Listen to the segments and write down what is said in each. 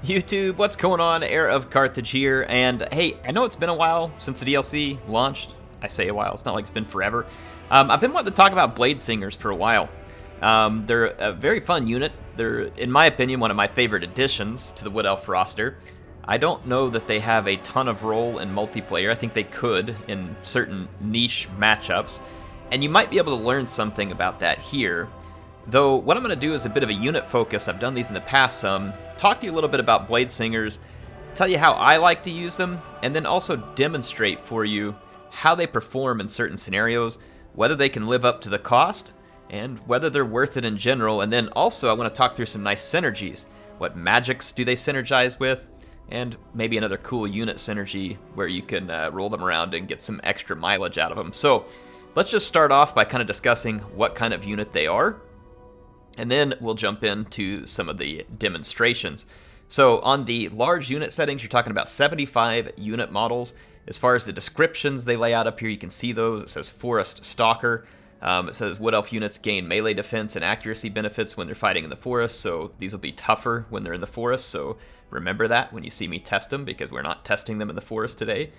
YouTube, what's going on? HeirofCarthage here, and hey, I know it's been a while since the DLC launched. I say a while, it's not like it's been forever. I've been wanting to talk about Bladesingers for a while. They're a very fun unit. They're, in my opinion, one of my favorite additions to the Wood Elf roster. I don't know that they have a ton of role in multiplayer. I think they could in certain niche matchups, and you might be able to learn something about that here. Though, what I'm going to do is a bit of a unit focus. I've done these in the past some. Talk to you a little bit about Bladesingers, tell you how I like to use them, and then also demonstrate for you how they perform in certain scenarios, whether they can live up to the cost, and whether they're worth it in general. And then also I want to talk through some nice synergies. What magics do they synergize with? And maybe another cool unit synergy where you can roll them around and get some extra mileage out of them. So let's just start off by kind of discussing what kind of unit they are. And then we'll jump into some of the demonstrations. So on the large unit settings, you're talking about 75 unit models. As far as the descriptions they lay out up here, you can see those. It says Forest Stalker. It says Wood Elf units gain melee defense and accuracy benefits when they're fighting in the forest. So these will be tougher when they're in the forest. So remember that when you see me test them, because we're not testing them in the forest today.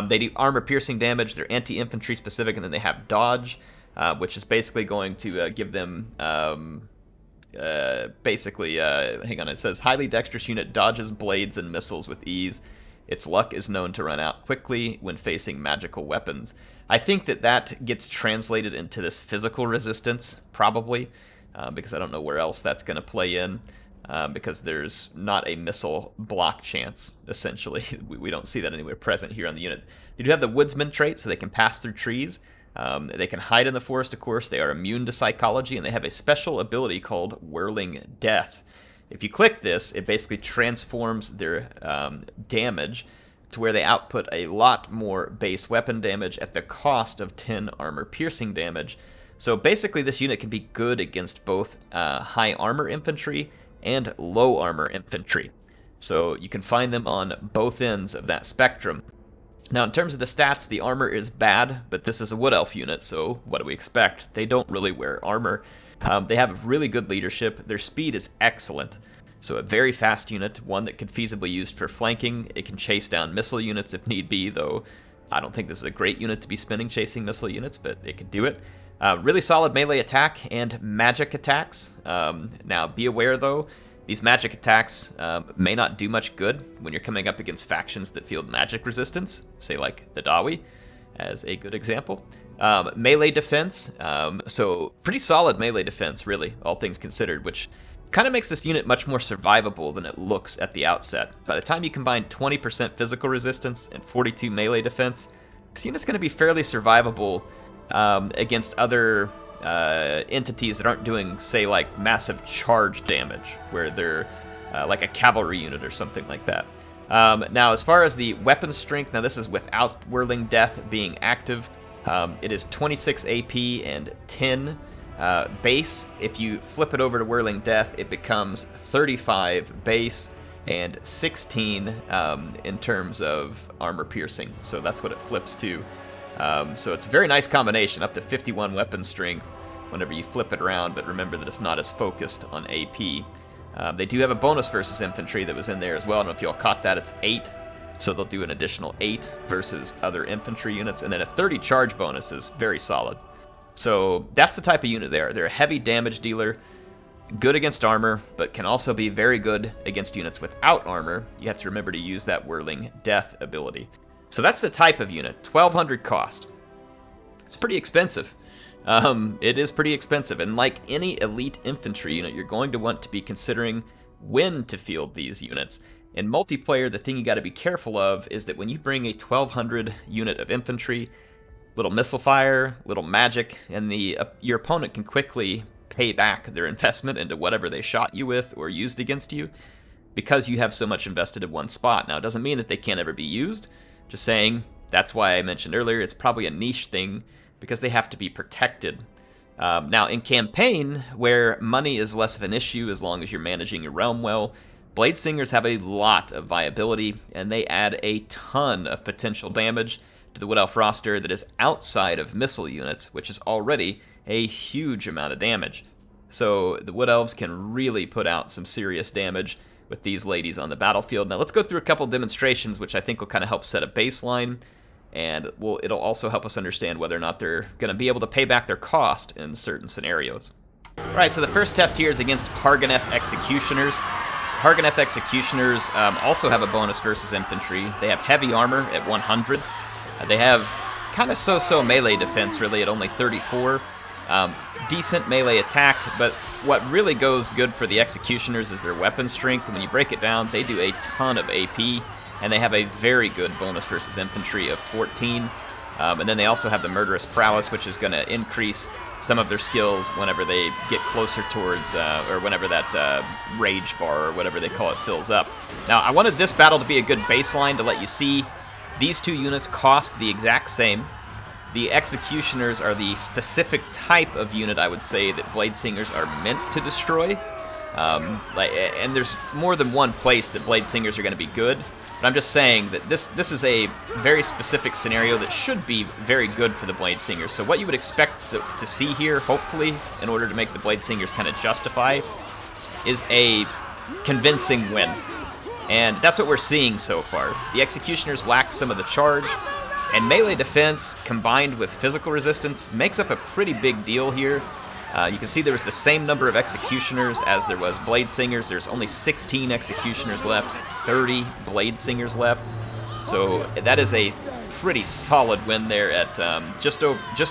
They do armor piercing damage. They're anti-infantry specific, and then they have dodge, which is basically going to give them... hang on, it says highly dexterous unit dodges blades and missiles with ease. Its luck is known to run out quickly when facing magical weapons. I think that gets translated into this physical resistance, probably, because I don't know where else that's going to play in, because there's not a missile block chance, essentially. We don't see that anywhere present here on the unit. They do have the Woodsman trait, so they can pass through trees. They can hide in the forest, of course. They are immune to psychology, and they have a special ability called Whirling Death. If you click this, it basically transforms their damage to where they output a lot more base weapon damage at the cost of 10 armor piercing damage. So basically this unit can be good against both high armor infantry and low armor infantry. So you can find them on both ends of that spectrum. Now, in terms of the stats, the armor is bad, but this is a Wood Elf unit, so what do we expect? They don't really wear armor. They have really good leadership. Their speed is excellent. So a very fast unit, one that could feasibly be used for flanking. It can chase down missile units if need be, though I don't think this is a great unit to be spending chasing missile units, but it could do it. Really solid melee attack and magic attacks. Now, be aware, though, these magic attacks may not do much good when you're coming up against factions that field magic resistance, say like the Dawi, as a good example. Melee defense, so pretty solid melee defense, really, all things considered, which kind of makes this unit much more survivable than it looks at the outset. By the time you combine 20% physical resistance and 42 melee defense, this unit's going to be fairly survivable against other entities that aren't doing, say, like massive charge damage, where they're like a cavalry unit or something like that. Now, as far as the weapon strength, now this is without Whirling Death being active. It is 26 AP and 10 base. If you flip it over to Whirling Death, it becomes 35 base and 16 in terms of armor piercing. So that's what it flips to. So it's a very nice combination, up to 51 weapon strength whenever you flip it around, but remember that it's not as focused on AP. They do have a bonus versus infantry that was in there as well. I don't know if you all caught that. It's 8, so they'll do an additional 8 versus other infantry units, and then a 30 charge bonus is very solid. So that's the type of unit they are. They're a heavy damage dealer, good against armor, but can also be very good against units without armor. You have to remember to use that Whirling Death ability. So that's the type of unit. 1,200 cost. It's pretty expensive. It is pretty expensive, and like any elite infantry unit, you're going to want to be considering when to field these units. In multiplayer, the thing you got to be careful of is that when you bring a 1,200 unit of infantry, little missile fire, little magic, and your opponent can quickly pay back their investment into whatever they shot you with or used against you, because you have so much invested in one spot. Now, it doesn't mean that they can't ever be used. Just saying, that's why I mentioned earlier, it's probably a niche thing, because they have to be protected. Now, in campaign, where money is less of an issue as long as you're managing your realm well, Bladesingers have a lot of viability, and they add a ton of potential damage to the Wood Elf roster that is outside of missile units, which is already a huge amount of damage. So the Wood Elves can really put out some serious damage with these ladies on the battlefield. Now let's go through a couple demonstrations, which I think will kind of help set a baseline, and it'll also help us understand whether or not they're going to be able to pay back their cost in certain scenarios. Alright, so the first test here is against Cargonet Executioners. Cargonet Executioners also have a bonus versus infantry. They have heavy armor at 100. They have kind of so-so melee defense, really, at only 34. Decent melee attack, but what really goes good for the Executioners is their weapon strength. When you break it down, they do a ton of AP, and they have a very good bonus versus infantry of 14. And then they also have the murderous prowess, which is going to increase some of their skills whenever they get closer towards, or whenever that rage bar, or whatever they call it, fills up. Now, I wanted this battle to be a good baseline to let you see these two units cost the exact same. The Executioners are the specific type of unit, I would say, that Bladesingers are meant to destroy. And there's more than one place that Bladesingers are going to be good. But I'm just saying that this is a very specific scenario that should be very good for the Bladesingers. So what you would expect to see here, hopefully, in order to make the Bladesingers kind of justify, is a convincing win. And that's what we're seeing so far. The Executioners lack some of the charge, and melee defense combined with physical resistance makes up a pretty big deal here. You can see there was the same number of Executioners as there was Bladesingers. There's only 16 Executioners left, 30 Bladesingers left. So that is a pretty solid win there at just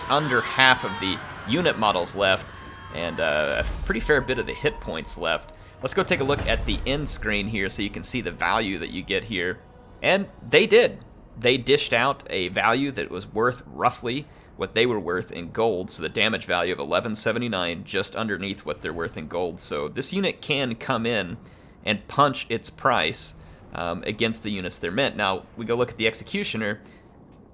under half of the unit models left, and a pretty fair bit of the hit points left. Let's go take a look at the end screen here so you can see the value that you get here. And they did. They dished out a value that was worth roughly what they were worth in gold, so the damage value of 1179, just underneath what they're worth in gold. So this unit can come in and punch its price against the units they're meant. Now, we go look at the Executioner.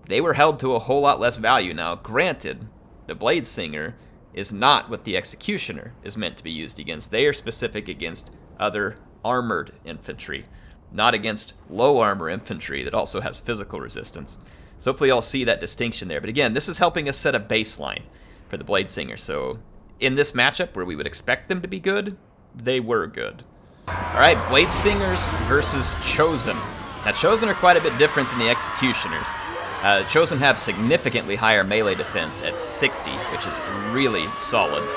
They were held to a whole lot less value. Now, granted, the Bladesinger is not what the Executioner is meant to be used against. They are specific against other armored infantry, not against low armor infantry that also has physical resistance. So hopefully y'all see that distinction there. But again, this is helping us set a baseline for the Bladesinger. So in this matchup where we would expect them to be good, they were good. Alright, Bladesingers versus Chosen. Now Chosen are quite a bit different than the Executioners. Chosen have significantly higher melee defense at 60, which is really solid.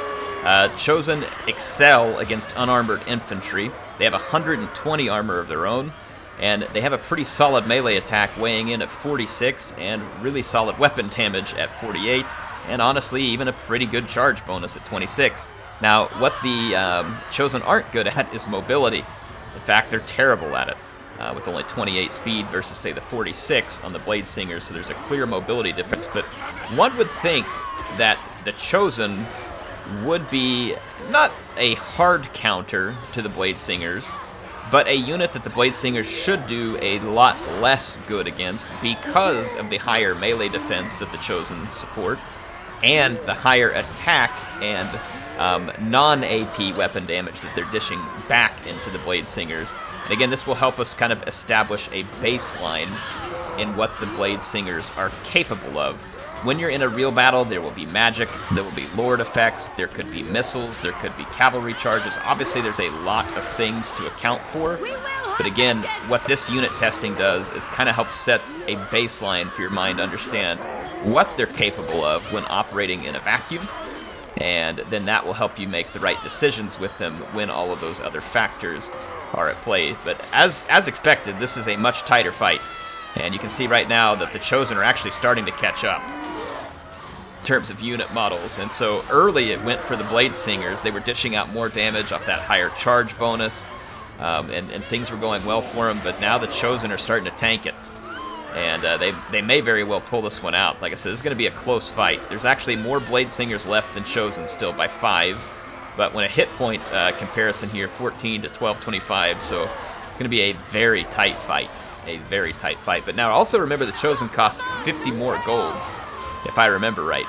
Chosen excel against unarmored infantry. They have 120 armor of their own, and they have a pretty solid melee attack weighing in at 46, and really solid weapon damage at 48, and honestly even a pretty good charge bonus at 26. Now, what the Chosen aren't good at is mobility. In fact, they're terrible at it, with only 28 speed versus, say, the 46 on the Bladesingers, so there's a clear mobility difference. But one would think that the Chosen would be not a hard counter to the Bladesingers, but a unit that the Bladesingers should do a lot less good against because of the higher melee defense that the Chosen support, and the higher attack and non-AP weapon damage that they're dishing back into the Bladesingers. And again, this will help us kind of establish a baseline in what the Bladesingers are capable of. When you're in a real battle, there will be magic, there will be lord effects, there could be missiles, there could be cavalry charges. Obviously, there's a lot of things to account for. But again, what this unit testing does is kind of help set a baseline for your mind to understand what they're capable of when operating in a vacuum. And then that will help you make the right decisions with them when all of those other factors are at play. But as expected, this is a much tighter fight. And you can see right now that the Chosen are actually starting to catch up in terms of unit models. And so early it went for the Bladesingers. They were dishing out more damage off that higher charge bonus, and things were going well for them. But now the Chosen are starting to tank it. And they may very well pull this one out. Like I said, this is going to be a close fight. There's actually more Bladesingers left than Chosen still by 5. But when a hit point comparison here, 14 to 1225, so it's going to be a very tight fight. A very tight fight. But now also remember the Chosen costs 50 more gold, if I remember right.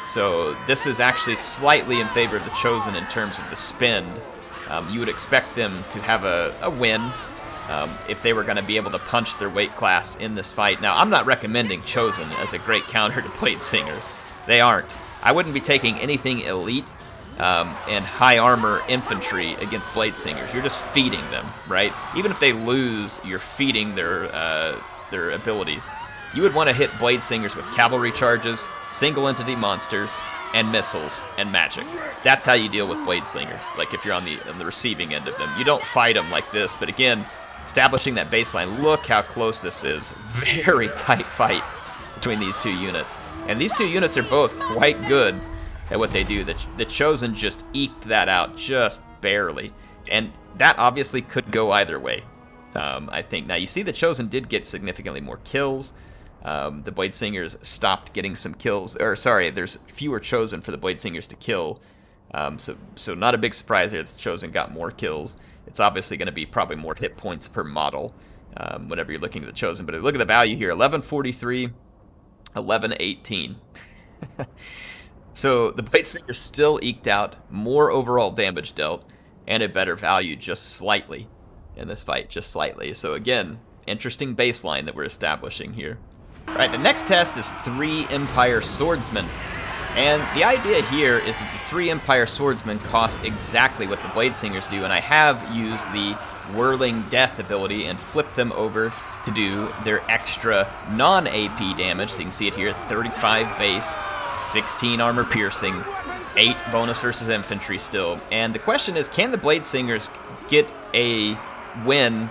So this is actually slightly in favor of the Chosen in terms of the spend. You would expect them to have a win if they were going to be able to punch their weight class in this fight. Now, I'm not recommending Chosen as a great counter to Bladesingers. They aren't. I wouldn't be taking anything elite and high armor infantry against Bladesingers. You're just feeding them, right? Even if they lose, you're feeding their abilities. You would want to hit Bladesingers with cavalry charges, single entity monsters, and missiles and magic. That's how you deal with Bladesingers. Like if you're on the receiving end of them, you don't fight them like this. But again, establishing that baseline. Look how close this is. Very tight fight between these two units, and these two units are both quite good at what they do. The Chosen just eked that out just barely, and that obviously could go either way. I think now you see the Chosen did get significantly more kills. The Bladesingers stopped getting some kills, or sorry, there's fewer Chosen for the Bladesingers to kill. So not a big surprise here that the Chosen got more kills. It's obviously going to be probably more hit points per model whenever you're looking at the Chosen. But look at the value here: 1143, 1118. So the Bladesingers still eked out more overall damage dealt and a better value just slightly in this fight, just slightly. So again, interesting baseline that we're establishing here. All right, the next test is 3 Empire Swordsmen. And the idea here is that the 3 Empire Swordsmen cost exactly what the Bladesingers do, and I have used the Whirling Death ability and flipped them over to do their extra non-AP damage. So you can see it here, 35 base, 16 armor piercing, 8 bonus versus infantry still. And the question is, can the Bladesingers get a win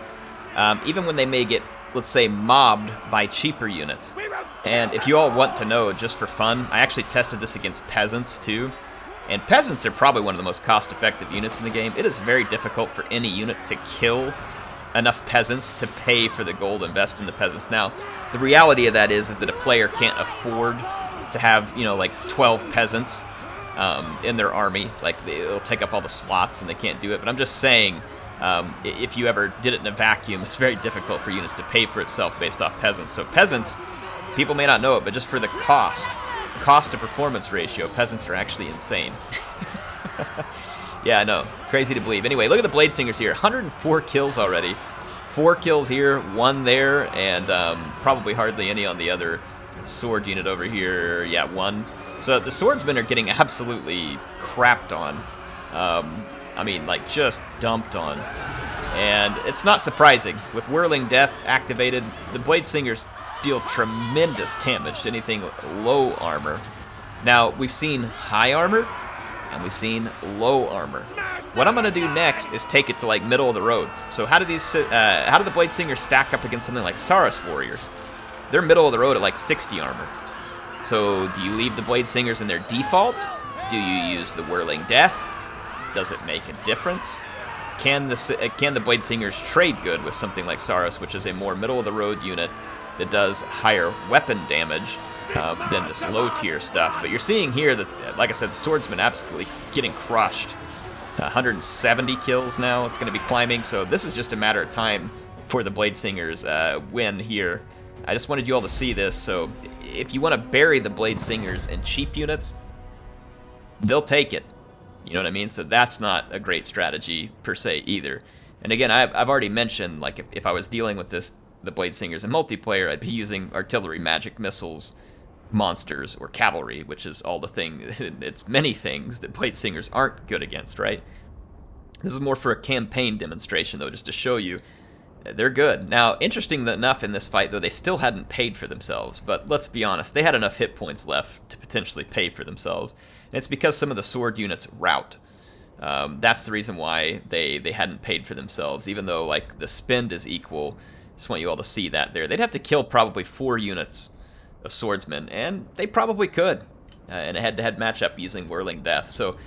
even when they may get, let's say, mobbed by cheaper units? And if you all want to know, just for fun, I actually tested this against peasants too. And peasants are probably one of the most cost-effective units in the game. It is very difficult for any unit to kill enough peasants to pay for the gold invest in the peasants. Now, the reality of that is that a player can't afford to have, you know, like 12 peasants in their army. Like, it'll take up all the slots and they can't do it. But I'm just saying, if you ever did it in a vacuum, it's very difficult for units to pay for itself based off peasants. So peasants, people may not know it, but just for the cost to performance ratio, peasants are actually insane. Yeah, I know. Crazy to believe. Anyway, look at the Bladesingers here. 104 kills already. 4 kills here, 1 there, and probably hardly any on the other sword unit over here. Yeah, 1. So the swordsmen are getting absolutely crapped on. I mean, like, just dumped on. And it's not surprising. With Whirling Death activated, the Bladesingers deal tremendous damage to anything low armor. Now, we've seen high armor, and we've seen low armor. What I'm going to do next is take it to, like, middle of the road. So how do the Bladesingers stack up against something like Soros Warriors? They're middle of the road at, like, 60 armor. So do you leave the Bladesingers in their default? Do you use the Whirling Death? Does it make a difference? Can the Bladesingers trade good with something like Soros, which is a more middle-of-the-road unit that does higher weapon damage than this low-tier stuff? But you're seeing here that, like I said, the swordsman absolutely getting crushed. 170 kills now. It's going to be climbing, so this is just a matter of time for the Bladesingers win here. I just wanted you all to see this, so if you want to bury the Bladesingers in cheap units, they'll take it. You know what I mean? So that's not a great strategy per se either. And again, I've already mentioned, like, if I was dealing with the Bladesingers in multiplayer, I'd be using artillery, magic, missiles, monsters, or cavalry, which is all the thing. It's many things that Bladesingers aren't good against, right? This is more for a campaign demonstration, though, just to show you they're good. Now, interesting enough in this fight, though, they still hadn't paid for themselves. But let's be honest, they had enough hit points left to potentially pay for themselves. And it's because some of the sword units rout. That's the reason why they hadn't paid for themselves, even though, like, the spend is equal. Just want you all to see that there. They'd have to kill probably 4 units of swordsmen, and they probably could in a head-to-head matchup using Whirling Death. So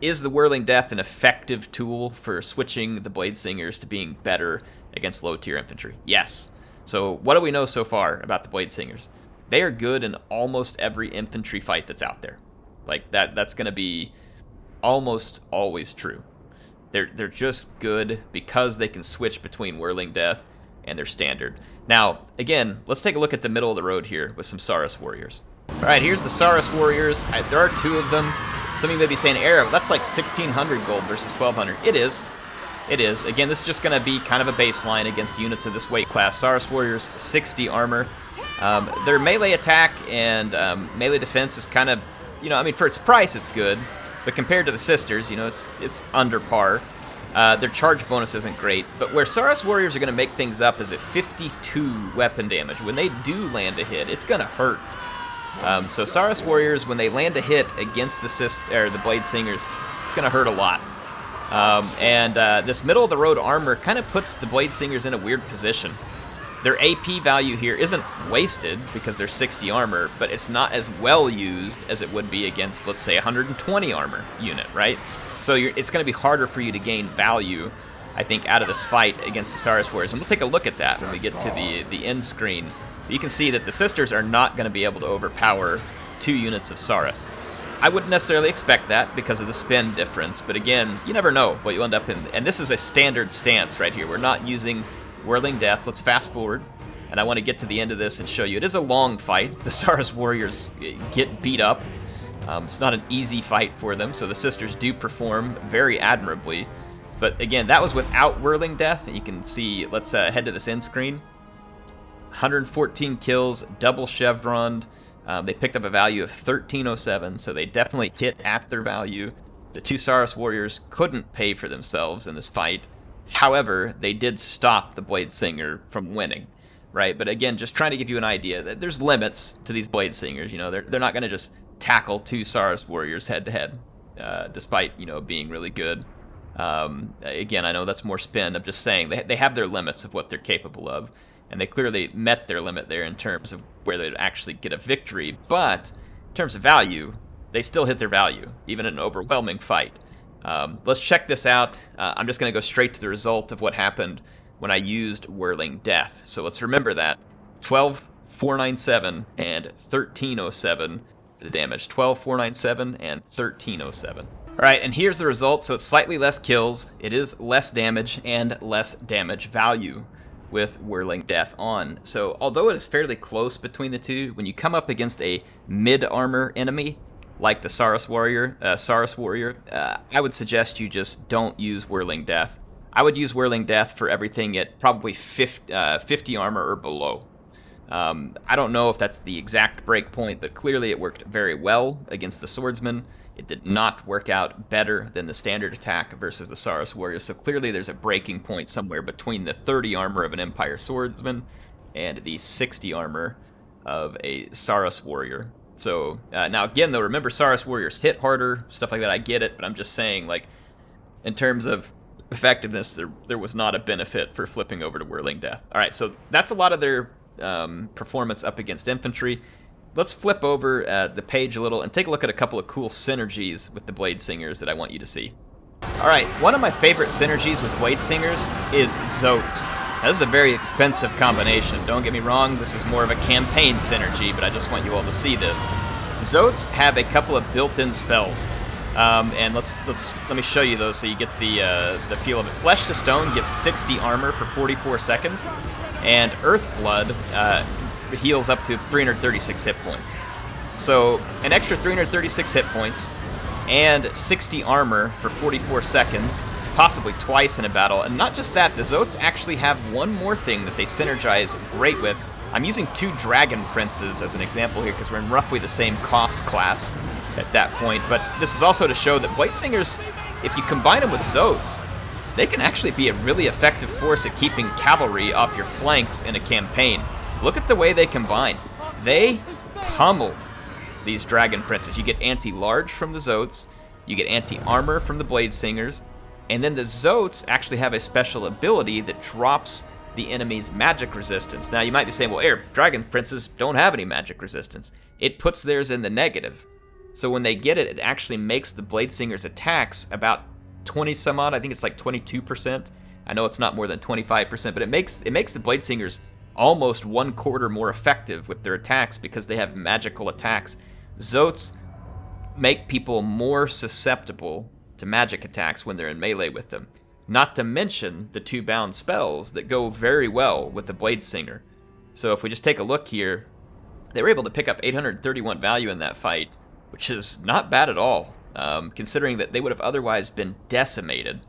is the Whirling Death an effective tool for switching the Bladesingers to being better against low-tier infantry? Yes. So what do we know so far about the Bladesingers? They are good in almost every infantry fight that's out there. Like, that's going to be almost always true. They're just good because they can switch between Whirling Death and their standard. Now, again, let's take a look at the middle of the road here with some Soros Warriors. All right, here's the Soros Warriors. There are 2 of them. Some of you may be saying, Arrow, that's like 1,600 gold versus 1,200. It is. It is. Again, this is just going to be kind of a baseline against units of this weight class. Soros Warriors, 60 armor. Their melee attack and melee defense is kind of, you know, I mean, for its price, it's good. But compared to the Sisters, you know, it's under par. Their charge bonus isn't great, but where Soros Warriors are going to make things up is at 52 weapon damage. When they do land a hit, it's going to hurt. So Soros Warriors, when they land a hit against the Bladesingers, it's going to hurt a lot. This middle-of-the-road armor kind of puts the Bladesingers in a weird position. Their AP value here isn't wasted because they're 60 armor, but it's not as well used as it would be against, let's say, 120 armor unit, right? So it's going to be harder for you to gain value, I think, out of this fight against the Soros Warriors. And we'll take a look at that when we get to the end screen. You can see that the Sisters are not going to be able to overpower 2 units of Soros. I wouldn't necessarily expect that because of the spin difference, but again, you never know what you end up in. And this is a standard stance right here. We're not using Whirling Death. Let's fast forward, and I want to get to the end of this and show you. It is a long fight. The Soros Warriors get beat up. It's not an easy fight for them, so the Sisters do perform very admirably. But again, that was without Whirling Death. You can see, let's head to this end screen. 114 kills, double chevroned. They picked up a value of 1307, so they definitely hit at their value. The 2 Soros Warriors couldn't pay for themselves in this fight. However, they did stop the Bladesinger from winning, right? But again, just trying to give you an idea that there's limits to these Bladesingers. You know, they're not going to just tackle 2 Soros Warriors head to head, despite, you know, being really good. Again, I know that's more spin. I'm just saying they have their limits of what they're capable of, and they clearly met their limit there in terms of where they'd actually get a victory. But in terms of value, they still hit their value, even in an overwhelming fight. Let's check this out. I'm just going to go straight to the result of what happened when I used Whirling Death. So let's remember that. 12,497 and 1307 for the damage. 12,497 and 1307. Alright, and here's the result. So it's slightly less kills, it is less damage, and less damage value with Whirling Death on. So although it is fairly close between the two, when you come up against a mid-armor enemy, like the Soros Warrior, I would suggest you just don't use Whirling Death. I would use Whirling Death for everything at probably 50 armor or below. I don't know if that's the exact break point, but clearly it worked very well against the Swordsmen. It did not work out better than the standard attack versus the Soros Warriors, so clearly there's a breaking point somewhere between the 30 armor of an Empire Swordsman and the 60 armor of a Soros Warrior. So, now again though, remember Soros Warriors hit harder, stuff like that, I get it, but I'm just saying, like, in terms of effectiveness, there was not a benefit for flipping over to Whirling Death. Alright, so that's a lot of their performance up against infantry. Let's flip over the page a little and take a look at a couple of cool synergies with the Bladesingers that I want you to see. Alright, one of my favorite synergies with Bladesingers is Zetas. Now, this is a very expensive combination. Don't get me wrong, this is more of a campaign synergy, but I just want you all to see this. Zetas have a couple of built-in spells, and let me show you those so you get the feel of it. Flesh to Stone gives 60 armor for 44 seconds, and Earthblood heals up to 336 hit points. So an extra 336 hit points and 60 armor for 44 seconds, possibly twice in a battle. And not just that, the Zetas actually have one more thing that they synergize great with. I'm using 2 Dragon Princes as an example here because we're in roughly the same cost class at that point. But this is also to show that Bladesingers, if you combine them with Zetas, they can actually be a really effective force at keeping cavalry off your flanks in a campaign. Look at the way they combine. They pummel these Dragon Princes. You get anti-large from the Zetas, you get anti-armor from the Bladesingers, and then the Zetas actually have a special ability that drops the enemy's magic resistance. Now you might be saying, well, Dragon Princes don't have any magic resistance. It puts theirs in the negative. So when they get it, it actually makes the Bladesingers' attacks about 20 some odd. I think it's like 22%. I know it's not more than 25%, but it makes the Bladesingers almost 1/4 more effective with their attacks because they have magical attacks. Zetas make people more susceptible to magic attacks when they're in melee with them. Not to mention the 2 bound spells that go very well with the Bladesinger. So if we just take a look here, they were able to pick up 831 value in that fight, which is not bad at all, considering that they would have otherwise been decimated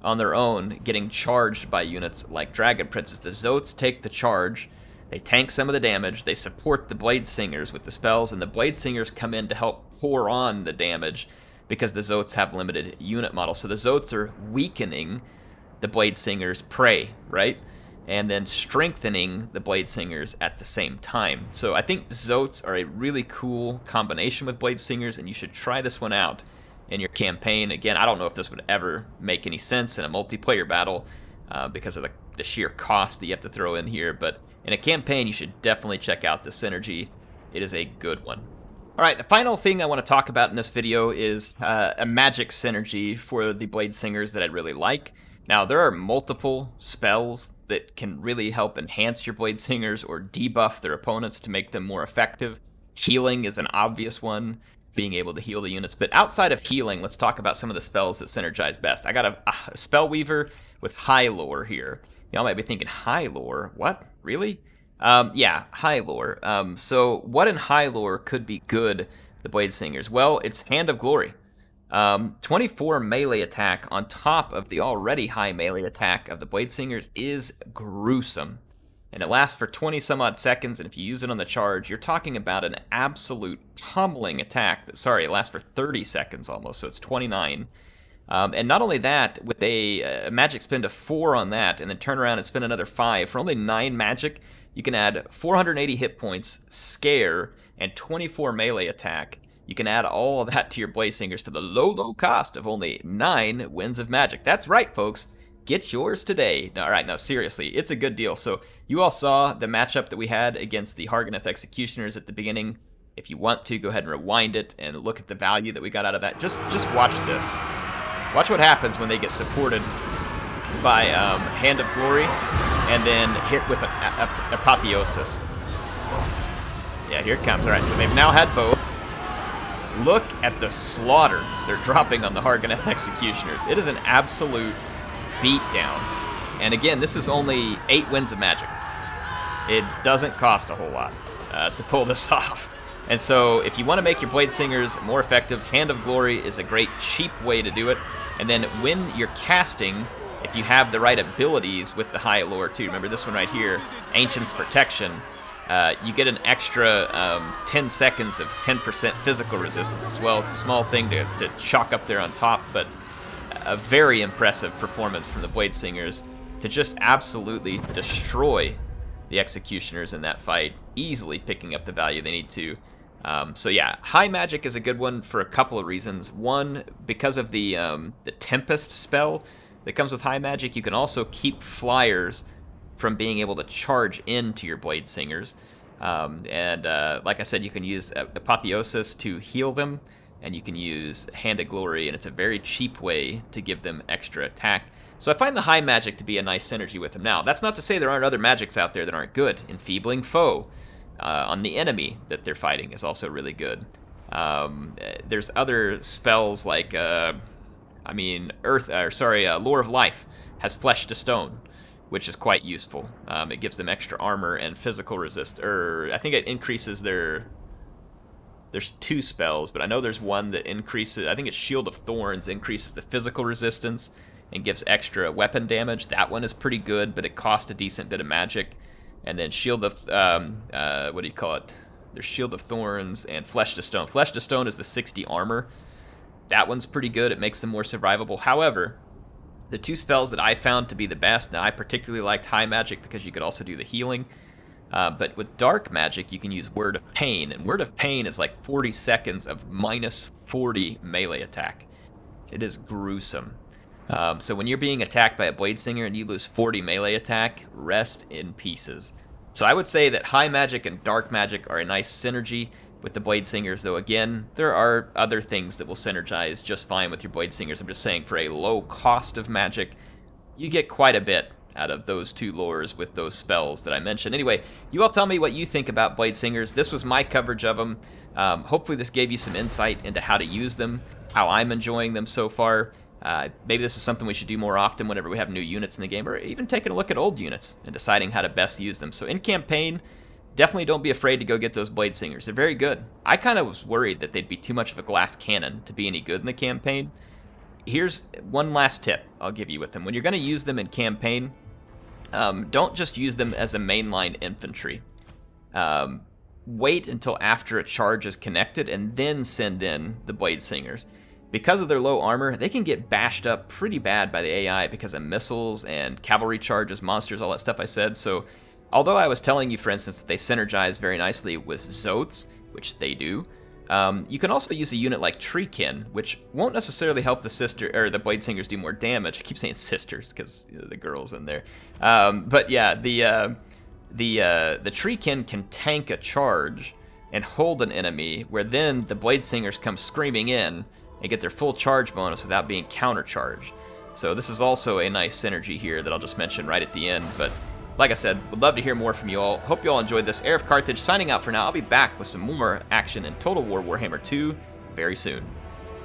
on their own, getting charged by units like Dragon Princes. The Zetas take the charge, they tank some of the damage, they support the Bladesingers with the spells, and the Bladesingers come in to help pour on the damage because the Zotes have limited unit models. So the Zotes are weakening the Bladesingers' prey, right? And then strengthening the Bladesingers at the same time. So I think Zotes are a really cool combination with Bladesingers, and you should try this one out in your campaign. Again, I don't know if this would ever make any sense in a multiplayer battle because of the sheer cost that you have to throw in here, but in a campaign, you should definitely check out the synergy. It is a good one. All right, the final thing I want to talk about in this video is a magic synergy for the Bladesingers that I really like. Now, there are multiple spells that can really help enhance your Bladesingers or debuff their opponents to make them more effective. Healing is an obvious one, being able to heal the units. But outside of healing, let's talk about some of the spells that synergize best. I got a Spell Weaver with High Lore here. Y'all might be thinking, High Lore? What? Really? Yeah, High Lore. So what in High Lore could be good, the Bladesingers? Well, it's Hand of Glory. 24 melee attack on top of the already high melee attack of the Bladesingers is gruesome. And it lasts for 20 some odd seconds, and if you use it on the charge, you're talking about an absolute pummeling attack. Sorry, it lasts for 30 seconds almost, so it's 29. And not only that, with a magic spend of 4 on that, and then turn around and spend another 5, for only 9 magic, you can add 480 hit points, scare, and 24 melee attack. You can add all of that to your Bladesingers for the low cost of only 9 Winds of Magic. That's right, folks. Get yours today. All right, now seriously, it's a good deal. So you all saw the matchup that we had against the Cargonet Executioners at the beginning. If you want to, go ahead and rewind it and look at the value that we got out of that. Just watch this. Watch what happens when they get supported by Hand of Glory and then hit with an Apotheosis. Yeah, here it comes. All right, so they've now had both. Look at the slaughter they're dropping on the Cargonet Executioners. It is an absolute beatdown. And again, this is only 8 Winds of Magic. It doesn't cost a whole lot to pull this off. And so if you want to make your Bladesingers more effective, Hand of Glory is a great cheap way to do it. And then when you're casting, if you have the right abilities with the High Lore too, remember this one right here, Ancient's Protection, you get an extra 10 seconds of 10% physical resistance as well. It's a small thing to chalk up there on top, but a very impressive performance from the Bladesingers to just absolutely destroy the Executioners in that fight, easily picking up the value they need to. So yeah, High Magic is a good one for a couple of reasons. One, because of the Tempest spell that comes with High Magic, you can also keep flyers from being able to charge into your Bladesingers. Like I said, you can use Apotheosis to heal them, and you can use Hand of Glory, and it's a very cheap way to give them extra attack. So I find the High Magic to be a nice synergy with them. Now, that's not to say there aren't other magics out there that aren't good. Enfeebling Foe on the enemy that they're fighting is also really good. There's other spells like, Lore of Life has Flesh to Stone, which is quite useful. It gives them extra armor and physical resist. I think it increases their... There's 2 spells, but I know there's one that increases... I think it's Shield of Thorns, increases the physical resistance and gives extra weapon damage. That one is pretty good, but it costs a decent bit of magic. And then Shield of... what do you call it? There's Shield of Thorns and Flesh to Stone. Flesh to Stone is the 60 armor. That one's pretty good. It makes them more survivable. However, the 2 spells that I found to be the best, now I particularly liked High Magic because you could also do the healing, but with Dark Magic you can use Word of Pain, and Word of Pain is like 40 seconds of minus 40 melee attack. It is gruesome. So when you're being attacked by a Bladesinger and you lose 40 melee attack, rest in pieces. So I would say that High Magic and Dark Magic are a nice synergy with the Bladesingers, though again, there are other things that will synergize just fine with your Bladesingers. I'm just saying, for a low cost of magic, you get quite a bit out of those 2 lores with those spells that I mentioned. Anyway, you all tell me what you think about Bladesingers. This was my coverage of them. Hopefully this gave you some insight into how to use them, how I'm enjoying them so far. Maybe this is something we should do more often whenever we have new units in the game, or even taking a look at old units and deciding how to best use them. So in campaign, definitely don't be afraid to go get those Bladesingers. They're very good. I kind of was worried that they'd be too much of a glass cannon to be any good in the campaign. Here's one last tip I'll give you with them. When you're going to use them in campaign, don't just use them as a mainline infantry. Wait until after a charge is connected and then send in the Bladesingers. Because of their low armor, they can get bashed up pretty bad by the AI because of missiles and cavalry charges, monsters, all that stuff I said. So although I was telling you, for instance, that they synergize very nicely with Zetas, which they do, you can also use a unit like Treekin, which won't necessarily help the Bladesingers do more damage. I keep saying sisters because the girls in there. But yeah, the Treekin can tank a charge and hold an enemy, where then the Bladesingers come screaming in and get their full charge bonus without being countercharged. So this is also a nice synergy here that I'll just mention right at the end. But like I said, would love to hear more from you all. Hope you all enjoyed this. HeirofCarthage signing out for now. I'll be back with some more action in Total War Warhammer 2 very soon.